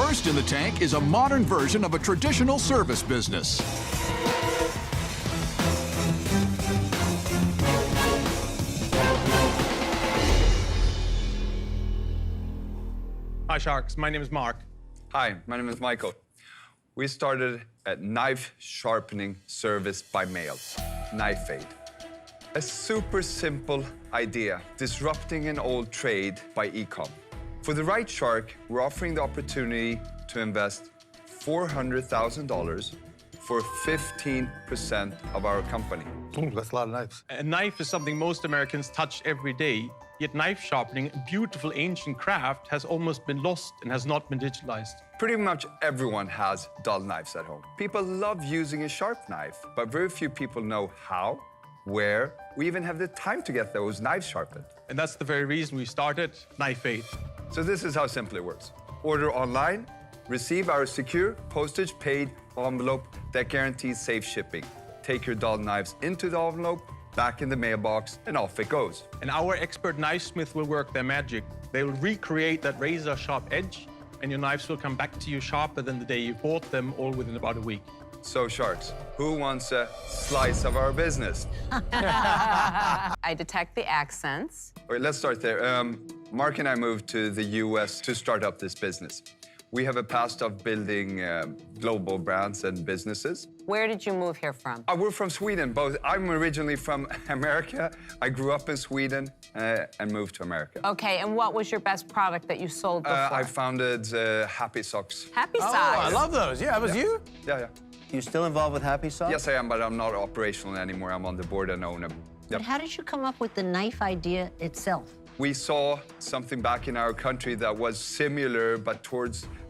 First in the tank is a modern version of a traditional service business. Hi Sharks, my name is Mark. Hi, my name is Michael. We started a knife sharpening service by mail, Knife Aid. A super simple idea, disrupting an old trade by e-com. For the right shark, we're offering the opportunity to invest $400,000 for 15% of our company. Ooh, that's a lot of knives. A knife is something most Americans touch every day, yet knife sharpening, a beautiful ancient craft, has almost been lost and has not been digitalized. Pretty much everyone has dull knives at home. People love using a sharp knife, but very few people know how, where, we even have the time to get those knives sharpened. And that's the very reason we started Knife Aid. So this is how simple it works. Order online, receive our secure postage-paid envelope that guarantees safe shipping. Take your dull knives into the envelope, back in the mailbox, and off it goes. And our expert knife smith will work their magic. They will recreate that razor-sharp edge, and your knives will come back to you sharper than the day you bought them, all within about a week. So, Sharks, who wants a slice of our business? I detect the accents. Wait, let's start there. Mark and I moved to the US to start up this business. We have a past of building global brands and businesses. Where did you move here from? We're from Sweden, both. I'm originally from America. I grew up in Sweden and moved to America. Okay, and what was your best product that you sold before? I founded Happy Socks. Happy Oh, Socks. I love those. Yeah, that was you? Yeah. You still involved with Happy Socks? Yes, I am, but I'm not operational anymore. I'm on the board and own them. But how did you come up with the knife idea itself? We saw something back in our country that was similar, but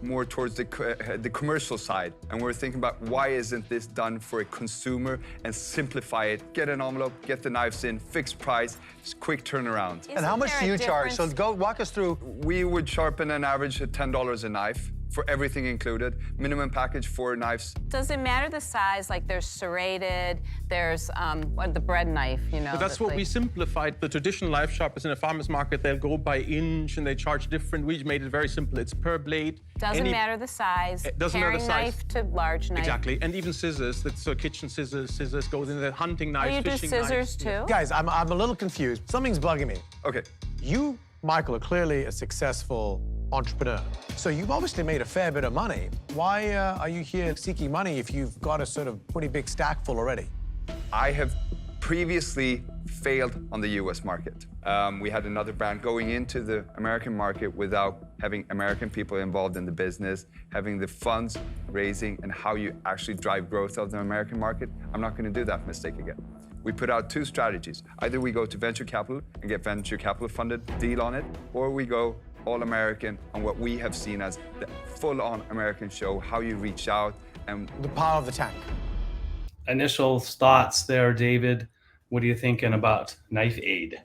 more towards the commercial side. And we're thinking about why isn't this done for a consumer and simplify it? Get an envelope, get the knives in, fixed price, just quick turnaround. And how much do you charge? So go walk us through. We would sharpen an average at $10 a knife for everything included. Minimum package 4 knives. Does it matter the size? Like there's serrated, there's the bread knife, you know. But that's what we simplified. The traditional knife sharpers in a farmer's market, they'll go by inch and they charge different. We made it very simple. It's per blade. Doesn't matter the size. It doesn't matter the size. Knife to large knife. Exactly, and even scissors. So kitchen scissors goes in the hunting knives, You do fishing scissors knives. too? Guys, I'm a little confused. Something's bugging me. Okay. You, Michael, are clearly a successful entrepreneur. So you've obviously made a fair bit of money. Why are you here seeking money if you've got a sort of pretty big stack full already? I have previously failed on the US market. We had another brand going into the American market without having American people involved in the business, having the funds raising and how you actually drive growth of the American market. I'm not going to do that mistake again. We put out 2 strategies. Either we go to venture capital and get venture capital funded deal on it, or we go all American on what we have seen as the full-on American show, how you reach out and The power of the tank. Initial thoughts there, David. What are you thinking about Knife Aid?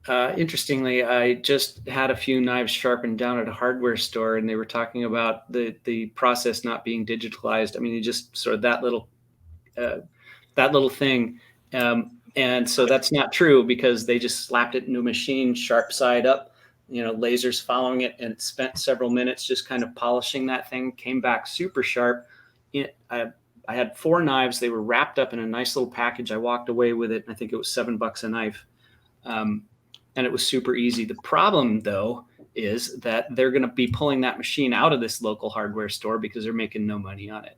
Interestingly, I just had a few knives sharpened down at a hardware store, and they were talking about the process not being digitalized. I mean, you just sort of that little thing, and so that's not true because they just slapped it into a machine, sharp side up, you know, lasers following it, and it spent several minutes just kind of polishing that thing. Came back super sharp. I had 4 knives. They were wrapped up in a nice little package. I walked away with it. I think it was $7 a knife. And it was super easy. The problem, though, is that they're going to be pulling that machine out of this local hardware store because they're making no money on it.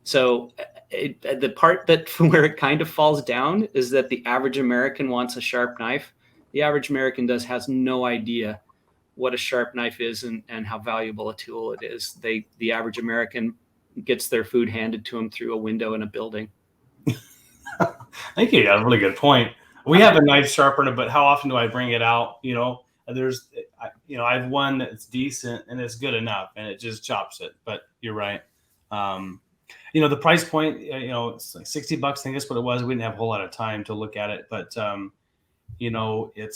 So the part that where it kind of falls down is that the average American wants a sharp knife. The average American has no idea what a sharp knife is and how valuable a tool it is. The average American gets their food handed to them through a window in a building. I think you got a really good point. We have a knife sharpener, but how often do I bring it out? You know, I have one that's decent and it's good enough and it just chops it. But you're right. The price point, it's like $60. I think that's what it was. We didn't have a whole lot of time to look at it, but it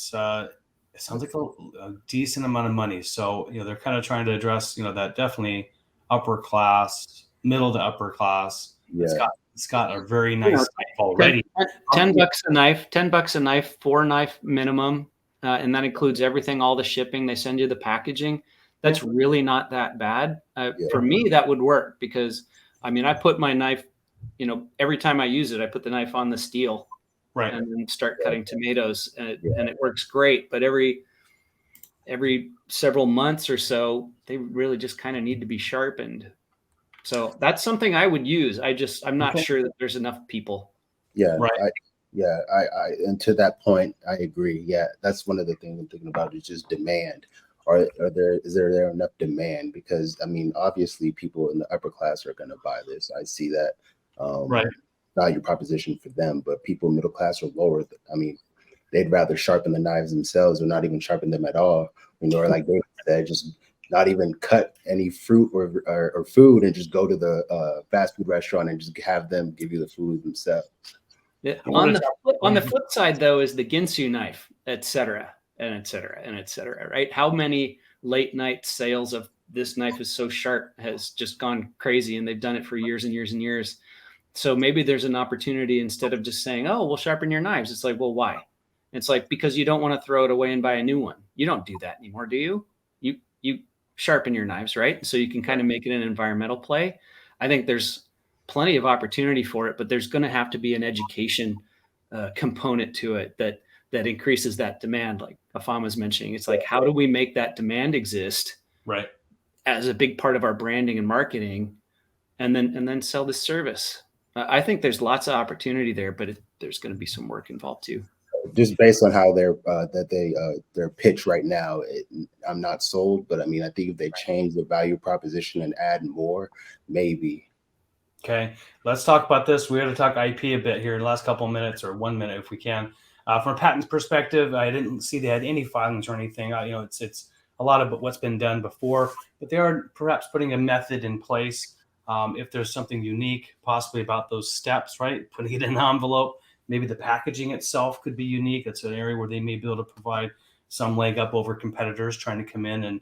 sounds like a decent amount of money. So, they're kind of trying to address, that definitely upper class, middle to upper class. Yeah. It's got a very nice knife already. $10 a knife, 4 knife minimum. And that includes everything, all the shipping. They send you the packaging. That's really not that bad. For me, that would work because, I mean, I put my knife, you know, every time I use it, I put the knife on the steel, Right. and then start cutting tomatoes, and it works great. But every several months or so, they really just kind of need to be sharpened. So that's something I would use. I'm not sure that there's enough people. Yeah. Right. And to that point, I agree. Yeah. That's one of the things I'm thinking about is just demand. Is there enough demand? Because I mean, obviously people in the upper class are going to buy this. I see that. Right. Value proposition for them, but people middle class or lower, I mean, they'd rather sharpen the knives themselves or not even sharpen them at all. You know, or like they said, just not even cut any fruit or food and just go to the fast food restaurant and just have them give you the food themselves. Yeah. On the flip side, though, is the Ginsu knife, et cetera, and et cetera, and et cetera, right? How many late night sales of this knife is so sharp has just gone crazy, and they've done it for years and years and years. So maybe there's an opportunity, instead of just saying, oh, we'll sharpen your knives. It's like, well, why? It's like, because you don't want to throw it away and buy a new one. You don't do that anymore, do you? You sharpen your knives, right? So you can kind of make it an environmental play. I think there's plenty of opportunity for it, but there's going to have to be an education component to it that increases that demand. Like Afam was mentioning, it's like, how do we make that demand exist, right, as a big part of our branding and marketing, and then sell this service? I think there's lots of opportunity there, but there's going to be some work involved too. Just based on how their pitch right now, I'm not sold. But I mean, I think if they change the value proposition and add more, maybe. Okay, let's talk about this. We have to talk IP a bit here in the last couple of minutes, or 1 minute if we can. From a patent perspective, I didn't see they had any filings or anything. You know, it's a lot of what's been done before, but they are perhaps putting a method in place. If there's something unique, possibly about those steps, right? Putting it in an envelope. Maybe the packaging itself could be unique. It's an area where they may be able to provide some leg up over competitors trying to come in and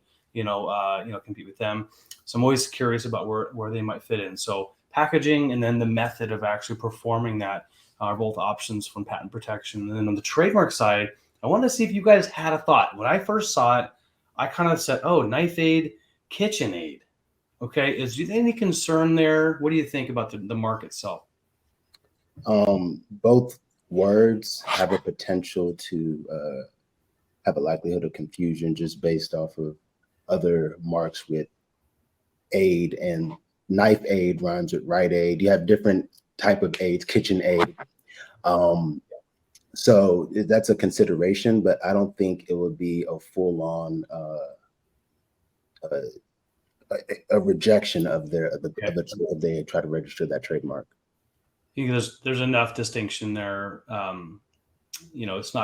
compete with them. So I'm always curious about where they might fit in. So packaging and then the method of actually performing that are both options from patent protection. And then on the trademark side, I wanted to see if you guys had a thought. When I first saw it, I kind of said, "Oh, knife aid, kitchen aid." Okay, is there any concern there? What do you think about the mark itself? Both words have a potential to have a likelihood of confusion just based off of other marks with aid, and knife aid rhymes with right aid. You have different type of aids, kitchen aid. So that's a consideration, but I don't think it would be a full-on a rejection of if they try to register that trademark. I think there's enough distinction there. It's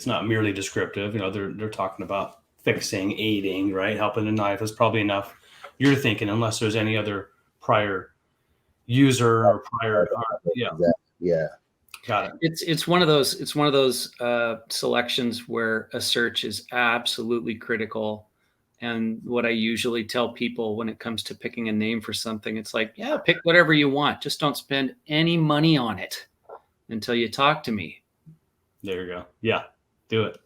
not merely descriptive. They're talking about fixing, aiding, right? Helping a knife is probably enough. You're thinking, unless there's any other prior user or prior, yeah. Got it. It's one of those selections where a search is absolutely critical. And what I usually tell people when it comes to picking a name for something, it's like, yeah, pick whatever you want. Just don't spend any money on it until you talk to me. There you go. Yeah, do it.